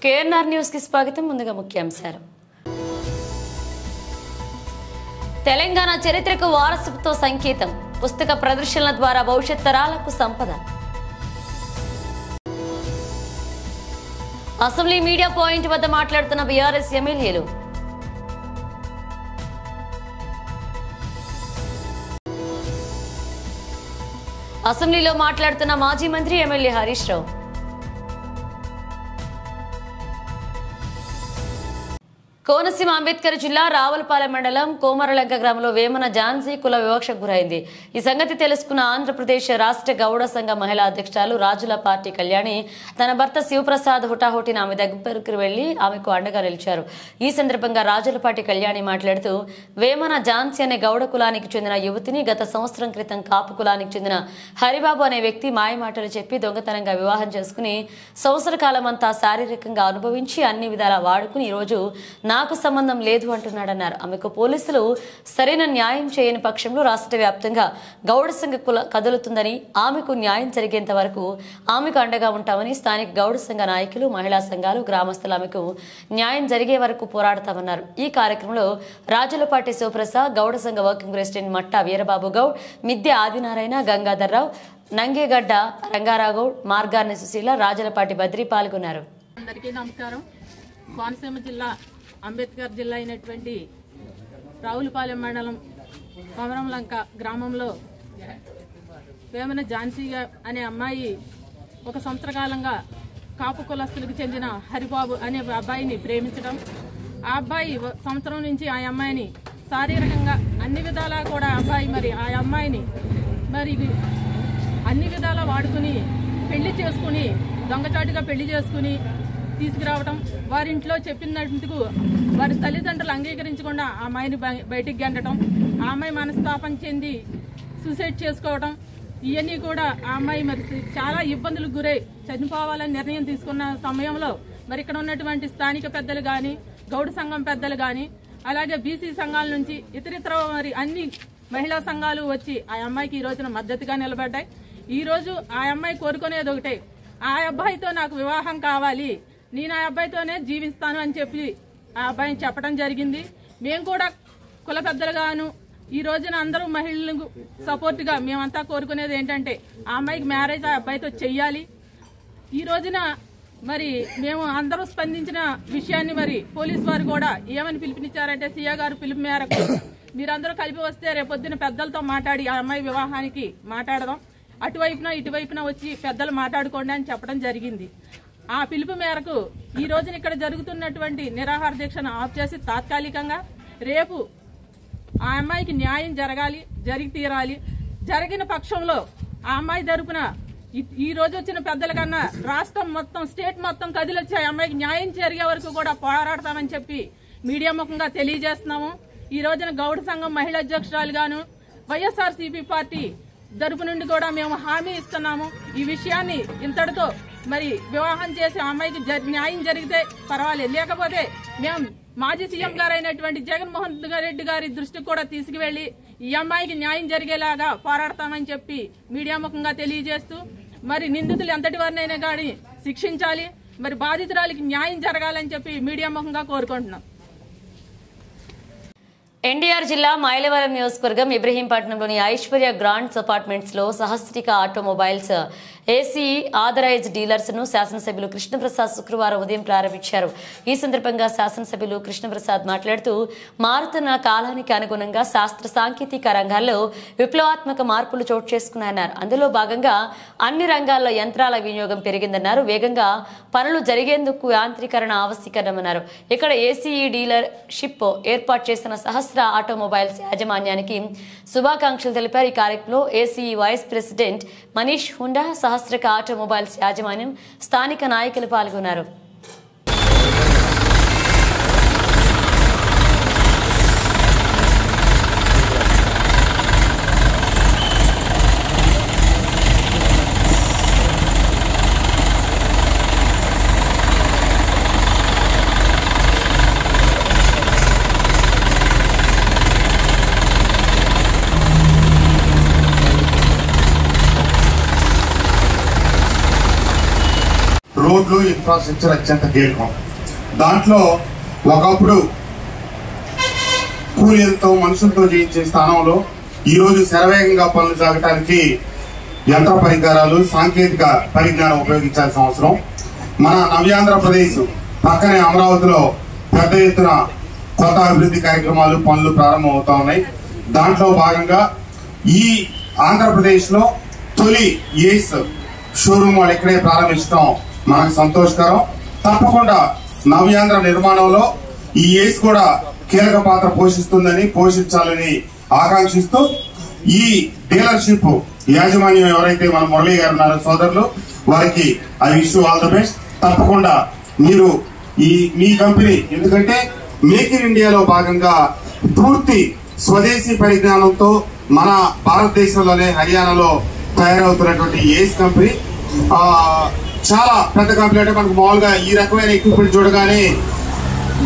KNR news కి స్వాగతం. ముందుగా ముఖ్యాంశాలు. తెలంగాణ చరిత్రకు వారసత్వ సంకేతం. పుస్తక ప్రదర్శనల ద్వారా భవిష్యత్ తరాలకు సంపద. అసెంబ్లీ మీడియా పాయింట్ వద్ద మాట్లాడుతున్న బీఆర్ఎస్ ఎమ్మెల్యేలు. అసెంబ్లీలో మాట్లాడుతున్న మాజీ మంత్రి ఎమ్మెల్యే హరీష్ రావు. కోనసీమ అంబేద్కర్ జిల్లా రావులపాలెం మండలం కోమరలంక గ్రామంలో వేమన ఝాన్సీ కుల వివక్షకు గురైంది. ఈ సంగతి తెలుసుకున్న ఆంధ్రప్రదేశ్ రాష్ట్ర గౌడ సంఘ మహిళా అధ్యక్షురాలు రాజుల పార్టీ కళ్యాణి తన భర్త శివప్రసాద్ హుటాహుటిన ఆమె దగ్గరకు వెళ్లి ఆమెకు అండగా నిలిచారు. ఈ సందర్భంగా రాజుల పార్టీ కళ్యాణి మాట్లాడుతూ వేమన ఝాన్సీ అనే గౌడ కులానికి చెందిన యువతిని గత సంవత్సరం క్రితం కాపు కులానికి చెందిన హరిబాబు అనే వ్యక్తి మాయమాటలు చెప్పి దొంగతనంగా వివాహం చేసుకుని సంవత్సర కాలం అంతా శారీరకంగా అనుభవించి అన్ని విధాలా వాడుకుని ఈరోజు నాకు సంబంధం లేదు అంటున్నాడన్నారు. ఆమెకు పోలీసులు సరైన న్యాయం చేయని పక్షంలో రాష్ట్ర వ్యాప్తంగా గౌడ సంఘ కుల కదులుతుందని, ఆమెకు న్యాయం జరిగేంత వరకు ఆమెకు అండగా ఉంటామని స్థానిక గౌడ సంఘ నాయకులు, మహిళా సంఘాలు, గ్రామస్తులు ఆమెకు న్యాయం జరిగే వరకు పోరాడతామన్నారు. ఈ కార్యక్రమంలో రాజులపాటి శివప్రసాద్, గౌడ సంఘ వర్కింగ్ ప్రెసిడెంట్ మట్టా వీరబాబు గౌడ్, మిద్దె ఆదినారాయణ, గంగాధర్రావు, నంగేగడ్డ రంగారావు గౌడ్, మార్గార్ని సుశీల, రాజులపాటి బద్రి పాల్గొన్నారు. అందరికీ నమస్కారం. కోనసీమ జిల్లా అంబేద్కర్ జిల్లా అయినటువంటి రావులపాలెం మండలం కొమరంలంక గ్రామంలో వేమన ఝాన్సీ అనే అమ్మాయి ఒక సంవత్సర కాలంగా కాపు కులస్తులకు చెందిన హరిబాబు అనే అబ్బాయిని ప్రేమించడం, ఆ అబ్బాయి సంవత్సరం నుంచి ఆ అమ్మాయిని శారీరకంగా అన్ని విధాలా కూడా ఆ అమ్మాయిని అన్ని విధాలా వాడుకుని పెళ్లి చేసుకుని దొంగచాటుగా పెళ్లి చేసుకుని తీసుకురావడం, వారింట్లో చెప్పినందుకు వారి తల్లిదండ్రులు అంగీకరించకుండా ఆ అమ్మాయిని బయటికి గెంటడం, ఆ అమ్మాయి మనస్తాపం చెంది సూసైడ్ చేసుకోవడం, ఇవన్నీ కూడా ఆ అమ్మాయి చాలా ఇబ్బందులకు గురై చనిపోవాలని నిర్ణయం తీసుకున్న సమయంలో ఇక్కడ ఉన్నటువంటి స్థానిక పెద్దలు కానీ, గౌడ సంఘం పెద్దలు కానీ, అలాగే బీసీ సంఘాల నుంచి ఇతరితర అన్ని మహిళా సంఘాలు వచ్చి ఆ అమ్మాయికి ఈ రోజున మద్దతుగా నిలబడ్డాయి. ఈ రోజు ఆ అమ్మాయి కోరుకునేది ఒకటే, ఆ అబ్బాయితో నాకు వివాహం కావాలి, నేను ఆ అబ్బాయితోనే జీవిస్తాను అని చెప్పి ఆ అబ్బాయిని చెప్పడం జరిగింది. మేము కూడా కుల పెద్దలుగాను ఈ రోజున అందరూ మహిళలకు సపోర్ట్ గా మేమంతా కోరుకునేది ఏంటంటే ఆ అమ్మాయికి మ్యారేజ్ ఆ అబ్బాయితో చెయ్యాలి. ఈ రోజున మేము అందరూ స్పందించిన విషయాన్ని పోలీసు వారు కూడా ఏమని పిలుపునిచ్చారంటే, సీఏ గారు పిలుపు మేరకు మీరందరూ కలిపి వస్తే రేపొద్దున పెద్దలతో మాట్లాడి ఆ అమ్మాయి వివాహానికి మాట్లాడదాం, అటువైపున ఇటువైపున వచ్చి పెద్దలు మాట్లాడుకోండి అని చెప్పడం జరిగింది. ఆ పిలుపు మేరకు ఈ రోజున ఇక్కడ జరుగుతున్నటువంటి నిరాహార దీక్షను ఆఫ్ చేసి తాత్కాలికంగా రేపు ఆ అమ్మాయికి న్యాయం జరిగి తీరాలి. జరిగిన పక్షంలో ఆ అమ్మాయి తరపున ఈ రోజు వచ్చిన పెద్దల కన్నా రాష్ట్రం మొత్తం, స్టేట్ మొత్తం కదిలొచ్చి ఆ అమ్మాయికి న్యాయం జరిగే వరకు కూడా పోరాడతామని చెప్పి మీడియా ముఖంగా తెలియజేస్తున్నాము. ఈ రోజున గౌడ సంఘం మహిళా అధ్యక్షురాలుగాను వైఎస్ఆర్సీపీ పార్టీ తరపు నుండి కూడా మేము హామీ ఇస్తున్నాము. ఈ విషయాన్ని ఇంతటితో వివాహం చేసి ఆ అమ్మాయికి న్యాయం జరిగితే పర్వాలేదు, లేకపోతే మేము మాజీ సీఎం గారు అయినటువంటి జగన్మోహన్ రెడ్డి గారి దృష్టికి కూడా తీసుకువెళ్లి ఈ అమ్మాయికి న్యాయం జరిగేలాగా పోరాడతామని చెప్పి మీడియా ముఖంగా తెలియజేస్తూ నిందితులు ఎంతటి వారినైనా కానీ శిక్షించాలి, బాధితురాలికి న్యాయం జరగాలని చెప్పి మీడియా ముఖంగా కోరుకుంటున్నాం. ఎన్టీఆర్ జిల్లా మైలవరం నియోజకవర్గం ఇబ్రహీంపట్నంలోని ఐశ్వర్య గ్రాండ్స్ అపార్ట్మెంట్స్ లో సహస్రిక ఆటోమొబైల్స్ ఏసీ ఆథరైజ్ డీలర్స్ ను శాసనసభ్యులు కృష్ణప్రసాద్ శుక్రవారం ఉదయం ప్రారంభించారు. ఈ సందర్భంగా శాసనసభ్యులు కృష్ణప్రసాద్ మాట్లాడుతూ మారుతున్న కాలానికి అనుగుణంగా శాస్త్ర సాంకేతిక రంగాల్లో విప్లవాత్మక మార్పులు చోటు చేసుకున్నాయన్నారు. అందులో భాగంగా అన్ని రంగాల్లో యంత్రాల వినియోగం పెరిగిందన్నారు. వేగంగా పనులు జరిగేందుకు యాంత్రీకరణ ఆవశ్యకమన్నారు. ఇక్కడ ఏసీఈ డీలర్షిప్ ఏర్పాటు చేసిన సహస్ర ఆటోమొబైల్స్ యాజమాన్యానికి శుభాకాంక్షలు తెలిపారు. ఈ కార్యక్రమంలో ACE vice president Manish Hunda, Sahasraka automobiles యాజమాన్యం, స్థానిక నాయకులు పాల్గొన్నారు. రోడ్లు, ఇన్ఫ్రాస్ట్రక్చర్ అత్యంత కీలకం. దాంట్లో ఒకప్పుడు కూలీలతో మనుషులతో చేయించే స్థానంలో ఈరోజు శరవేగంగా పనులు సాగటానికి యంత్ర పరికరాలు, సాంకేతిక పరిజ్ఞానం ఉపయోగించాల్సిన అవసరం. మన నవ్యాంధ్రప్రదేశ్ పక్కనే అమరావతిలో పెద్ద ఎత్తున కొత్త అభివృద్ధి కార్యక్రమాలు, పనులు ప్రారంభమవుతా ఉన్నాయి. దాంట్లో భాగంగా ఈ ఆంధ్రప్రదేశ్లో తొలి ఏస్ షోరూమ్ వాళ్ళు ఇక్కడే ప్రారంభించడం మనకు సంతోషకరం. తప్పకుండా నవ్యాంధ్ర నిర్మాణంలో ఈ ఏస్ కూడా కీలక పాత్ర పోషించాలని ఆకాంక్షిస్తూ ఈ డీలర్షిప్ యాజమాన్యం ఎవరైతే మన మురళీ గారు ఉన్నారో సోదరులు, వారికి I wish you all the best. తప్పకుండా మీరు మీ కంపెనీ, ఎందుకంటే మేక్ ఇన్ ఇండియాలో భాగంగా పూర్తి స్వదేశీ పరిజ్ఞానంతో మన భారతదేశంలోనే హర్యానాలో తయారవుతున్నటువంటి ఏస్ కంపెనీ చాలా పెద్ద కంపెనీ. అంటే మనకు మామూలుగా ఈ రకమైన ఎక్విప్మెంట్ చూడగానే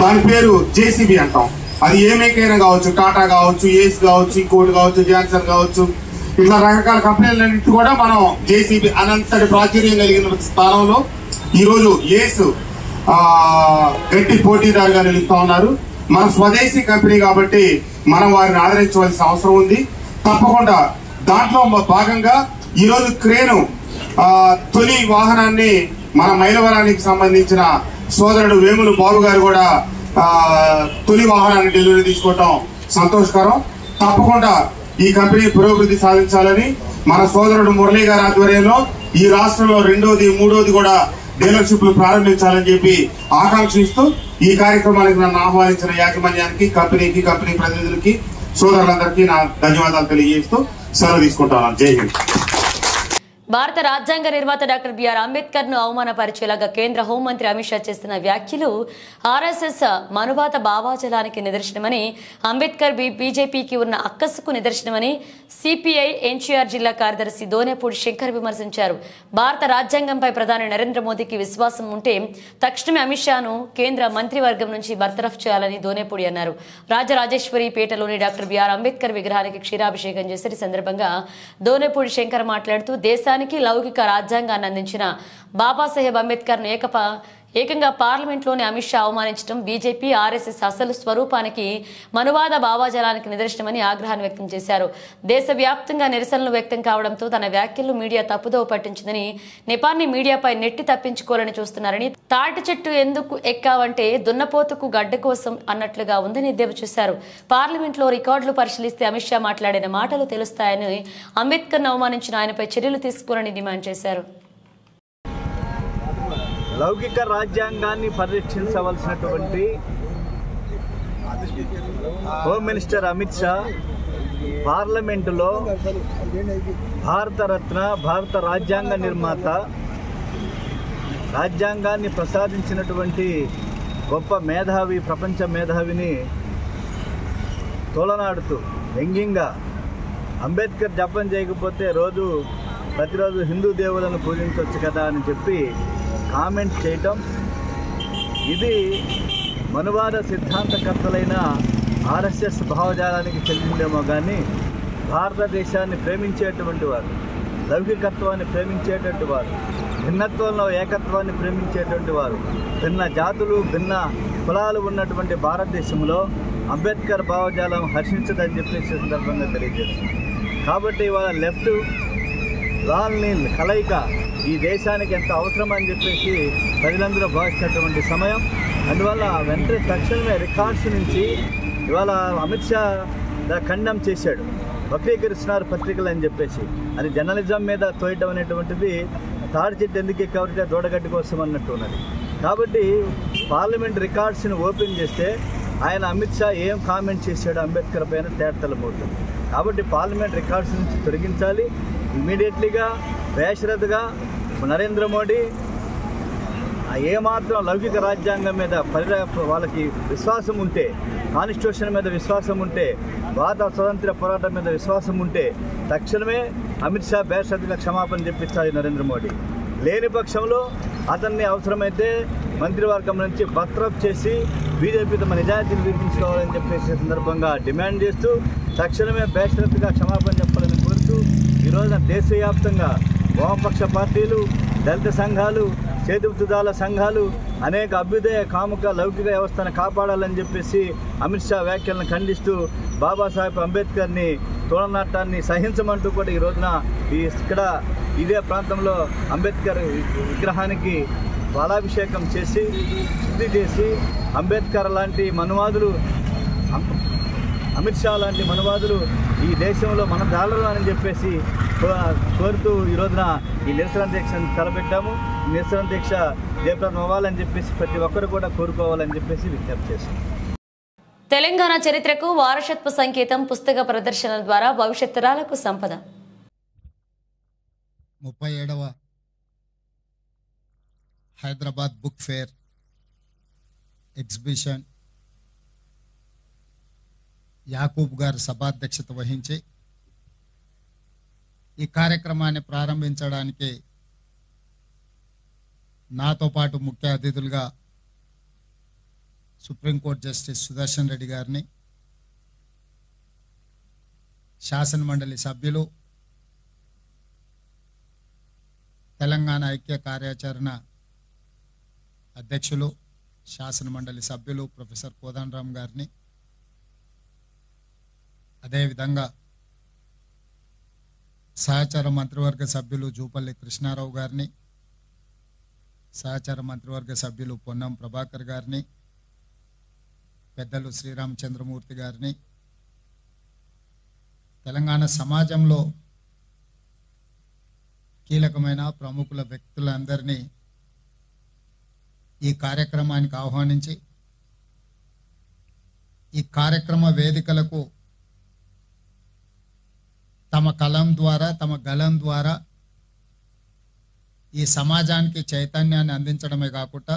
దాని పేరు జేసీబీ అంటాం. అది ఏ మేకైనా కావచ్చు, టాటా కావచ్చు, ఏస్ కావచ్చు, ఇంకోటి కావచ్చు, జాన్సన్ కావచ్చు, ఇట్లా రకరకాల కంపెనీలన్నింటి కూడా మనం జేసీబీ అనంతటి ప్రాచుర్యం కలిగిన స్థానంలో ఈరోజు ఏస్ గట్టి పోటీదారుగా నిలుస్తా ఉన్నారు. మన స్వదేశీ కంపెనీ కాబట్టి మనం వారిని ఆదరించవలసిన అవసరం ఉంది. తప్పకుండా దాంట్లో భాగంగా ఈరోజు క్రేను తొలి వాహనాన్ని మన మైలవరానికి సంబంధించిన సోదరుడు వేములు బాబు గారు కూడా తొలి వాహనాన్ని డెలివరీ తీసుకోవటం సంతోషకరం. తప్పకుండా ఈ కంపెనీ పురోభివృద్ధి సాధించాలని మన సోదరుడు మురళీ గారి ఆధ్వర్యంలో ఈ రాష్ట్రంలో రెండోది, మూడోది కూడా డీలర్షిప్లు ప్రారంభించాలని చెప్పి ఆకాంక్షిస్తూ ఈ కార్యక్రమానికి నన్ను ఆహ్వానించిన యాజమాన్యానికి, కంపెనీకి, కంపెనీ ప్రతినిధులకి, సోదరులందరికీ నా ధన్యవాదాలు తెలియజేస్తూ సెలవు తీసుకుంటున్నాను. జై హింద్. భారత రాజ్యాంగ నిర్మాత డాక్టర్ బిఆర్ అంబేద్కర్ ను అవమానపరిచేలాగా కేంద్ర హోంమంత్రి అమిత్ షా చేస్తున్న వ్యాఖ్యలు ఆర్ఎస్ఎస్ మనువాద భావాచలానికి నిదర్శనమని, అంబేద్కర్ బీజేపీకి ఉన్న అక్కసుకు నిదర్శనమని సిపిఐ ఎన్టీఆర్ జిల్లా కార్యదర్శి దోనేపూడి శంకర్ విమర్శించారు. భారత రాజ్యాంగంపై ప్రధాని నరేంద్ర మోదీకి విశ్వాసం ఉంటే తక్షణమే అమిత్ షాను కేంద్ర మంత్రివర్గం నుంచి బర్తరఫ్ చేయాలని దోనేపూడి అన్నారు. రాజరాజేశ్వరి పేటలోని డాక్టర్ బిఆర్ అంబేద్కర్ విగ్రహానికి క్షీరాభిషేకం చేసిన సందర్భంగా దోనేపూడి శంకర్ మాట్లాడుతూ దేశానికి లౌకిక రాజ్యాంగాన్ని అందించిన బాబాసాహెబ్ అంబేద్కర్ ను ఏకంగా పార్లమెంట్లోని అమిత్ షా అవమానించడం బీజేపీ, ఆర్ఎస్ఎస్ అసలు స్వరూపానికి, మనువాద భావాజలానికి నిదర్శనమని ఆగ్రహాన్ని వ్యక్తం చేశారు. దేశవ్యాప్తంగా నిరసనలు వ్యక్తం కావడంతో తన వ్యాఖ్యలు మీడియా తప్పుదోవ పట్టించిందని, నెపాన్ని మీడియాపై నెట్టి తప్పించుకోవాలని చూస్తున్నారని, తాటి చెట్టు ఎందుకు ఎక్కావంటే దున్నపోతుకు గడ్డ కోసం అన్నట్లుగా ఉందని ఎద్దేవా చేశారు. పార్లమెంట్లో రికార్డులు పరిశీలిస్తే అమిత్ షా మాట్లాడిన మాటలు తెలుస్తాయని, అంబేద్కర్ను అవమానించిన ఆయనపై చర్యలు తీసుకోవాలని డిమాండ్ చేశారు. లౌకిక రాజ్యాంగాన్ని పరిరక్షించవలసినటువంటి హోమ్ మినిస్టర్ అమిత్ షా పార్లమెంటులో భారతరత్న, భారత రాజ్యాంగ నిర్మాత, రాజ్యాంగాన్ని ప్రసాదించినటువంటి గొప్ప మేధావి, ప్రపంచ మేధావిని తోలనాడుతూ వ్యంగ్యంగా అంబేద్కర్ జపం చేయకపోతే ప్రతిరోజు హిందూ దేవులను పూజించవచ్చు కదా అని చెప్పి కామెంట్ చేయటం, ఇది మనువాద సిద్ధాంతకర్తలైన ఆర్ఎస్ఎస్ భావజాలానికి చెందిందేమో కానీ భారతదేశాన్ని ప్రేమించేటువంటి వారు, లౌకికత్వాన్ని ప్రేమించేటువంటి వారు, భిన్నత్వంలో ఏకత్వాన్ని ప్రేమించేటువంటి వారు, భిన్న జాతులు, భిన్న కులాలు ఉన్నటువంటి భారతదేశంలో అంబేద్కర్ భావజాలం హర్షించదని చెప్పేసి సందర్భంగా తెలియజేస్తుంది. కాబట్టి ఇవాళ లెఫ్ట్ లాల్ని కలయిక ఈ దేశానికి ఎంత అవసరం అని చెప్పేసి ప్రజలందరూ భావించినటువంటి సమయం. అందువల్ల వెంటనే తక్షణమే రికార్డ్స్ నుంచి ఇవాళ అమిత్ షా ఖండం చేశాడు. వక్రీకరిస్తున్నారు పత్రికలు అని చెప్పేసి, అది జర్నలిజం మీద తోయటం అనేటువంటిది తాడి చెట్టు ఎందుకు ఎక్కవరితే దూడగడ్డి కోసం అన్నట్టు ఉన్నది. కాబట్టి పార్లమెంట్ రికార్డ్స్ని ఓపెన్ చేస్తే ఆయన అమిత్ షా ఏం కామెంట్ చేశాడు అంబేద్కర్ పైన తేటతెల్లమవుతుంది. కాబట్టి పార్లమెంట్ రికార్డ్స్ నుంచి తొలగించాలి. ఇమీడియట్లీగా బేషరతుగా నరేంద్ర మోడీ ఏమాత్రం లౌకిక రాజ్యాంగం మీద వాళ్ళకి విశ్వాసం ఉంటే, కాన్స్టిట్యూషన్ మీద విశ్వాసం ఉంటే, భారత స్వతంత్ర పోరాటం మీద విశ్వాసం ఉంటే తక్షణమే అమిత్ షా బేషరతుగా క్షమాపణ చెప్పించాలి నరేంద్ర మోడీ. లేని పక్షంలో అతన్ని అవసరమైతే మంత్రివర్గం నుంచి బర్తరఫ్ చేసి బీజేపీ తమ నిజాయితీని నిరూపించుకోవాలని చెప్పేసి సందర్భంగా డిమాండ్ చేస్తూ తక్షణమే బేషరతుగా క్షమాపణ చెప్పాలని కోరుతూ ఈరోజున దేశవ్యాప్తంగా వామపక్ష పార్టీలు, దళిత సంఘాలు, చేతివృత్తిదారుల సంఘాలు అనేక అభ్యుదయ కాముక లౌకిక వ్యవస్థను కాపాడాలని చెప్పేసి అమిత్ షా వ్యాఖ్యలను ఖండిస్తూ బాబాసాహెబ్ అంబేద్కర్ని తోడనాటాన్ని సహించమంటూ కూడా ఈ రోజున ఇక్కడ ఇదే ప్రాంతంలో అంబేద్కర్ విగ్రహానికి పాలాభిషేకం చేసి శుద్ధి చేసి అంబేద్కర్ లాంటి మనువాదులు అమిత్ షా లాంటి మనువాదులు ఈ దేశంలో మనం దాళరు అని చెప్పేసి కోరుతూ ఈ రోజున ఈ నిరసన దీక్షను తలపెట్టాము. నిరసన దీక్ష జయప్రదం అవ్వాలని చెప్పేసి ప్రతి ఒక్కరు కూడా కోరుకోవాలని చెప్పేసి విజ్ఞప్తి చేస్తాం. తెలంగాణ చరిత్రకు వారసత్వ సంకేతం పుస్తక ప్రదర్శనల ద్వారా భవిష్యత్ తరాలకు సంపద. 37వ Hyderabad book fair exhibition Yakub garu సభాధ్యక్షత వహించి ఈ కార్యక్రమాన్ని ప్రారంభించడానికి నాతో పాటు ముఖ్య అతిథులుగా సుప్రీంకోర్టు జస్టిస్ సుదర్శన్ రెడ్డి గారిని, శాసనమండలి సభ్యులు, తెలంగాణ ఐక్య కార్యాచరణ అధ్యక్షులు, శాసనమండలి సభ్యులు ప్రొఫెసర్ కోదండరామ్ గారిని, అదేవిధంగా సహచార మంత్రివర్గ సభ్యులు జూపల్లి కృష్ణారావు గారిని, సహచార మంత్రివర్గ సభ్యులు పొన్నం ప్రభాకర్ గారిని, పెద్దలు శ్రీరామచంద్రమూర్తి గారిని, తెలంగాణ సమాజంలో కీలకమైన ప్రముఖుల వ్యక్తులందరినీ ఈ కార్యక్రమానికి ఆహ్వానించి ఈ కార్యక్రమ వేదికలకు తమ కలం ద్వారా, తమ గలం ద్వారా ఈ సమాజానికి చైతన్యాన్ని అందించడమే కాకుండా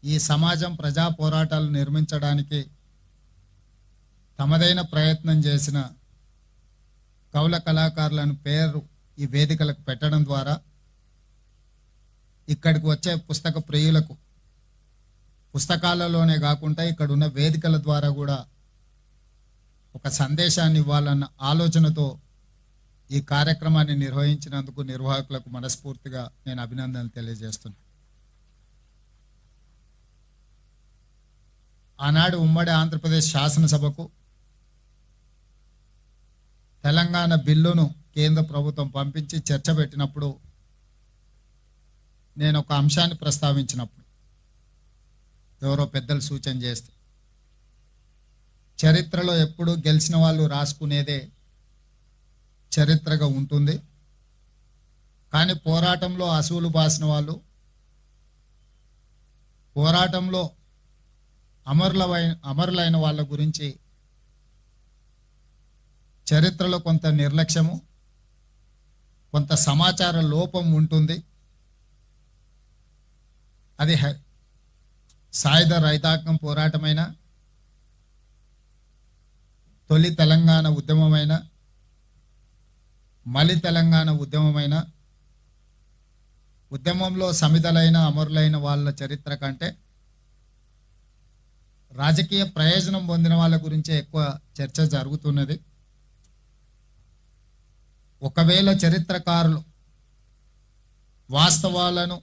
ఈ సమాజం ప్రజా పోరాటాలు నిర్మించడానికి తమదైన ప్రయత్నం చేసిన కౌల కళాకారులను పేరు ఈ వేదికలకు పెట్టడం ద్వారా ఇక్కడికి వచ్చే పుస్తక ప్రియులకు పుస్తకాలలోనే కాకుండా ఇక్కడ ఉన్న వేదికల ద్వారా కూడా ఒక సందేశాన్ని ఇవ్వాలన్న ఆలోచనతో ఈ కార్యక్రమాన్ని నిర్వహించినందుకు నిర్వాహకులకు మనస్ఫూర్తిగా నేను అభినందనలు తెలియజేస్తున్నాను. ఆనాడు ఉమ్మడి ఆంధ్రప్రదేశ్ శాసనసభకు తెలంగాణ బిల్లును కేంద్ర ప్రభుత్వం పంపించి చర్చ పెట్టినప్పుడు నేను ఒక అంశాన్ని ప్రస్తావించినప్పుడు ఎవరో పెద్దలు సూచన చేస్తే, చరిత్రలో ఎప్పుడు గెలిచిన వాళ్ళు రాసుకునేదే చరిత్రగా ఉంటుంది, కానీ పోరాటంలో అసూలు బాసిన వాళ్ళు, పోరాటంలో అమరులైన వాళ్ళ గురించి చరిత్రలో కొంత నిర్లక్ష్యము, కొంత సమాచార లోపం ఉంటుంది. అది సాయుధ రైతాంగం పోరాటమైన, తొలి తెలంగాణ ఉద్యమమైన, మలి తెలంగాణ ఉద్యమమైన, ఉద్యమంలో సమిధలైన అమరులైన వాళ్ళ చరిత్ర కంటే రాజకీయ ప్రయోజనం పొందిన వాళ్ళ గురించే ఎక్కువ చర్చ జరుగుతున్నది. ఒకవేళ చరిత్రకారులు వాస్తవాలను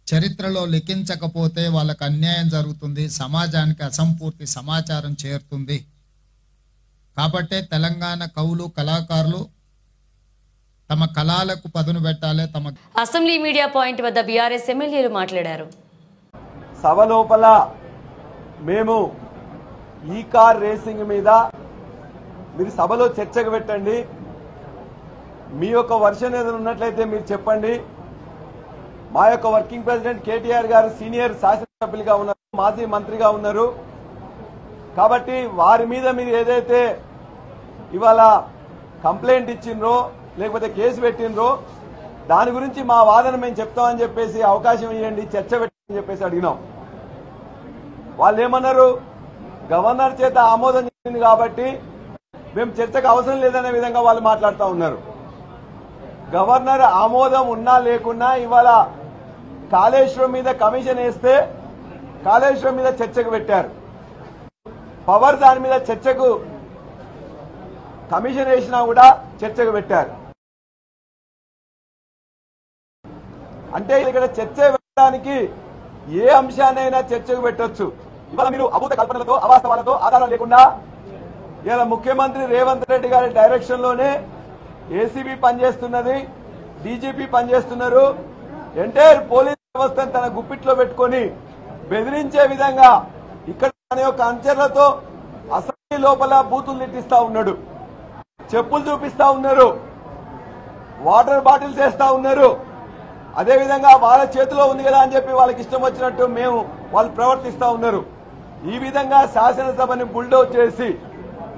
చరిత్రలో లిఖించకపోతే వాళ్ళకు అన్యాయం జరుగుతుంది, సమాజానికి అసంపూర్తి సమాచారం చేరుతుంది. కాబట్టే తెలంగాణ కవులు కళాకారులు తమ కళలకు పదును పెట్టాలి. తమ అసెంబ్లీ మీడియా పాయింట్ వద్ద బీఆర్ఎస్ ఎమ్మెల్యేలు మాట్లాడారు. సభ లోపల మేము ఈ కార్ రేసింగ్ మీద మీరు సభలో చర్చకు పెట్టండి, మీ యొక్క వర్షన్ ఏదైనా ఉన్నట్లయితే మీరు చెప్పండి. మా యొక్క వర్కింగ్ ప్రెసిడెంట్ కేటీఆర్ గారు సీనియర్ శాసనసభ్యులుగా ఉన్నారు, మాజీ మంత్రిగా ఉన్నారు. కాబట్టి వారి మీద మీరు ఏదైతే ఇవాళ కంప్లైంట్ ఇచ్చిండ్రో లేకపోతే కేసు పెట్టిండ్రో దాని గురించి మా వాదన మేము చెప్తామని చెప్పేసి అవకాశం ఇవ్వండి, చర్చ పెట్టని చెప్పేసి అడిగినాం. వాళ్ళు ఏమన్నారు, గవర్నర్ చేత ఆమోదం చెందింది కాబట్టి మేము చర్చకు అవసరం లేదనే విధంగా వాళ్ళు మాట్లాడుతూ ఉన్నారు. గవర్నర్ ఆమోదం ఉన్నా లేకున్నా ఇవాళ కాళేశ్వరం మీద కమిషన్ వేస్తే కాళేశ్వరం మీద చర్చకు పెట్టారు. పవర్ దాని మీద చర్చకు కమిషన్ వేసినా కూడా చర్చకు పెట్టారు. అంటే ఇక్కడ చర్చ పెట్టడానికి ఏ అంశాన్నైనా చర్చకు పెట్టొచ్చు. ఇవాళ మీరు అభూత కల్పనలతో అవాస్తవాలతో ఆధారం లేకుండా ఇలా ముఖ్యమంత్రి రేవంత్ రెడ్డి గారి డైరెక్షన్ లోనే ఏసీబీ పనిచేస్తున్నది, డీజీపీ పనిచేస్తున్నారు. ఎంటైర్ పోలీస్ వ్యవస్థను తన గుప్పిట్లో పెట్టుకుని బెదిరించే విధంగా ఇక్కడ తన యొక్క అంచర్లతో అసెంబ్లీ లోపల బూతులు తిట్టిస్తా ఉన్నాడు, చెప్పులు చూపిస్తా ఉన్నారు, వాటర్ బాటిల్స్ వేస్తా ఉన్నారు. అదేవిధంగా వాళ్ళ చేతిలో ఉంది కదా అని చెప్పి వాళ్ళకి ఇష్టం వచ్చినట్టు వాళ్ళు ప్రవర్తిస్తా ఉన్నారు. ఈ విధంగా శాసనసభని బుల్డోజ్ చేసి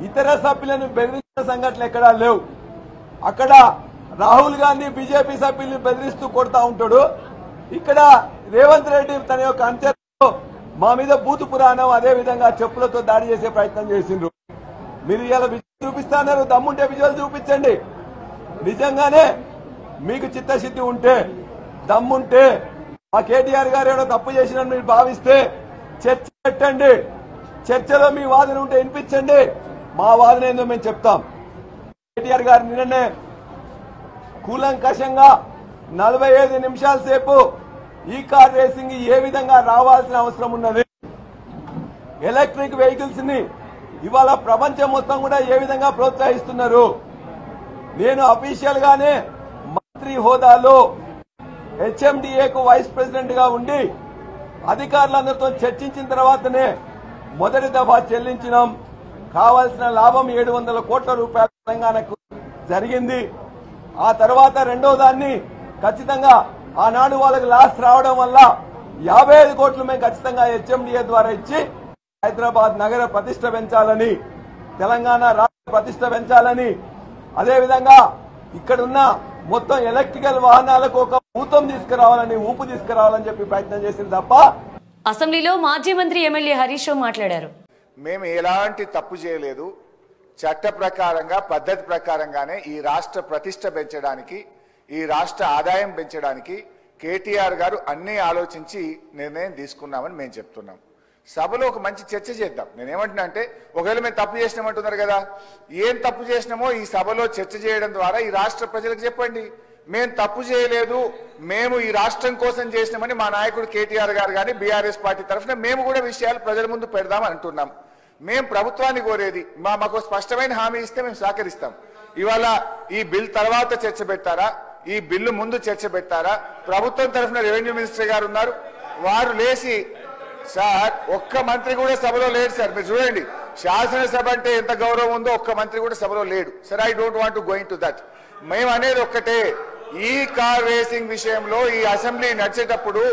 ఇతర సభ్యులను బెదిరించిన సంఘటనలు ఎక్కడా లేవు. అక్కడ రాహుల్ గాంధీ బీజేపీ సభ్యుల్ని బెదిరిస్తూ కొడతా ఉంటాడు. ఇక్కడ రేవంత్ రెడ్డి తన యొక్క అంచనాలో మా మీద బూతు పురాణం అదే విధంగా చెప్పులతో దాడి చేసే ప్రయత్నం చేసిండ్రు. మీరు ఇలా విజయం చూపిస్తున్నారు, దమ్ముంటే విజయాలు చూపించండి. నిజంగానే మీకు చిత్తశుద్ధి ఉంటే దమ్ముంటే మా కేటీఆర్ గారు ఏదో తప్పు చేసినని మీరు భావిస్తే చర్చ పెట్టండి. చర్చలో మీ వాదన ఉంటే వినిపించండి, మా వాదన ఏందో మేము చెప్తాం. కేటీఆర్ గారు నిన్ననే కూలంకషంగా 45 నిమిషాల సేపు ఈ కార్ రేసింగ్ ఏ విధంగా రావాల్సిన అవసరం ఉన్నది, ఎలక్ట్రిక్ వెహికల్స్ ని ఇవాళ ప్రపంచం మొత్తం కూడా ఏ విధంగా ప్రోత్సహిస్తున్నారు. నేను అఫీషియల్ గానే మంత్రి హోదాలో హెచ్ఎండిఏకు వైస్ ప్రెసిడెంట్ గా ఉండి అధికారులందరితో చర్చించిన తర్వాతనే మొదటి దఫా చెల్లించినాం. కావాల్సిన లాభం 700 కోట్ల రూపాయలు తెలంగాణకు జరిగింది. ఆ తర్వాత రెండో దాన్ని ఖచ్చితంగా ఆనాడు వాళ్ళకి లాస్ రావడం వల్ల 55 కోట్లు మేము ఖచ్చితంగా హెచ్ఎండిఏ ద్వారా ఇచ్చి హైదరాబాద్ నగర ప్రతిష్ట పెంచాలని, తెలంగాణ రాష్ట్ర ప్రతిష్ట పెంచాలని, అదేవిధంగా ఇక్కడున్న మొత్తం ఎలక్ట్రికల్ వాహనాలకు ఒక ఊపు తీసుకురావాలని చెప్పి ప్రయత్నం చేసింది తప్ప. అసెంబ్లీలో మాజీ మంత్రి ఎమ్మెల్యే హరీష్ రావు మాట్లాడారు. మేము ఎలాంటి తప్పు చేయలేదు, చట్ట ప్రకారంగా పద్ధతి ప్రకారంగానే ఈ రాష్ట్ర ప్రతిష్ట పెంచడానికి, ఈ రాష్ట్ర ఆదాయం పెంచడానికి కేటీఆర్ గారు అన్ని ఆలోచించి నిర్ణయం తీసుకున్నామని మేము చెప్తున్నాం. సభలో ఒక మంచి చర్చ చేద్దాం. నేనేమంటున్నా అంటే ఒకవేళ మేము తప్పు చేసినామంటున్నారు కదా, ఏం తప్పు చేసినామో ఈ సభలో చర్చ చేయడం ద్వారా ఈ రాష్ట్ర ప్రజలకు చెప్పండి. మేము తప్పు చేయలేదు, మేము ఈ రాష్ట్రం కోసం చేసినామని మా నాయకుడు కేటీఆర్ గారు కానీ బీఆర్ఎస్ పార్టీ తరఫున మేము కూడా విషయాలు ప్రజల ముందు పెడదాం అంటున్నాం. మేము ప్రభుత్వాన్ని కోరేది మాకు స్పష్టమైన హామీ ఇస్తే మేము సహకరిస్తాం. ఇవాళ ఈ బిల్ తర్వాత చర్చ పెట్టారా, ఈ బిల్లు ముందు చర్చ పెట్టారా? ప్రభుత్వం తరఫున రెవెన్యూ మినిస్టర్ గారు ఉన్నారు, వారు లేచి సార్ ఒక్క మంత్రి కూడా సభలో లేడు సార్. మీరు చూడండి, శాసనసభ అంటే ఎంత గౌరవం ఉందో ఒక్క మంత్రి కూడా సభలో లేడు sir. I don't want to going to that. మేము అనేది ఒక్కటే, ఈ కార్ రేసింగ్ విషయంలో ఈ అసెంబ్లీ నడిచేటప్పుడు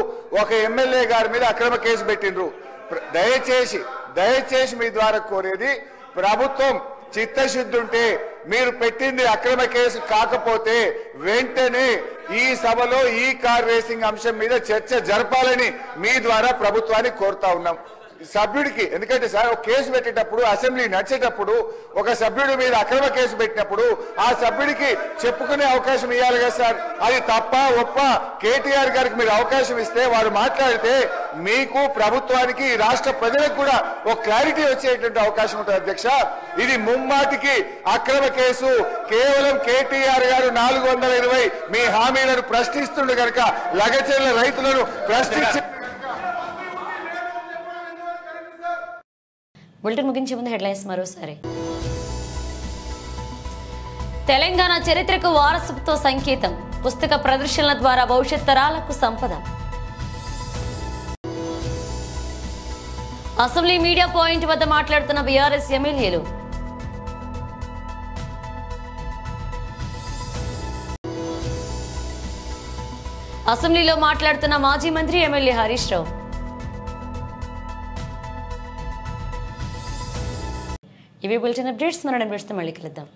ఒక ఎమ్మెల్యే గారి మీద అక్రమ కేసు పెట్టిండ్రు. దయచేసి మీ ద్వారా కోరేది, ప్రభుత్వం చిత్తశుద్ధి ఉంటే మీరు పెట్టింది అక్రమ కేసు కాకపోతే వెంటనే ఈ సభలో ఈ కార్ రేసింగ్ అంశం మీద చర్చ జరపాలని మీ ద్వారా ప్రభుత్వాన్ని కోరుతా ఉన్నాం. సభ్యుడికి ఎందుకంటే సార్ ఒక కేసు పెట్టేటప్పుడు అసెంబ్లీ నడిచేటప్పుడు ఒక సభ్యుడి మీద అక్రమ కేసు పెట్టినప్పుడు ఆ సభ్యుడికి చెప్పుకునే అవకాశం ఇవ్వాలి కదా సార్. అది తప్ప ఒప్ప కేటీఆర్ గారికి మీరు అవకాశం ఇస్తే వారు మాట్లాడితే మీకు ప్రభుత్వానికి రాష్ట్ర ప్రజలకు కూడా ఒక క్లారిటీ వచ్చేటువంటి అవకాశం ఉంటుంది అధ్యక్ష. ఇది ముమ్మాటికి అక్రమ కేసు. కేవలం కేటీఆర్ గారు 420 మీ హామీలను ప్రశ్నిస్తుండే కనుక లగచెర్ల రైతులను ప్రశ్నించి బులెటిన్ ముగించే ముందు హెడ్లైన్స్ మరోసారి. తెలంగాణ చరిత్రకు వారసత్వ సంకేతం, పుస్తక ప్రదర్శనల ద్వారా భవిష్యత్ తరాలకు సంపద. అసెంబ్లీ మీడియా పాయింట్ వద్ద మాట్లాడుతున్న బీఆర్ఎస్ ఎమ్మెల్యేలు. అసెంబ్లీలో మాట్లాడుతున్న మాజీ మంత్రి ఎమ్మెల్యే హరీష్ రావు. ఇవి బులెటిన్ అప్డేట్స్. మన అప్డేట్స్తో మళ్ళీ కలుద్దాం.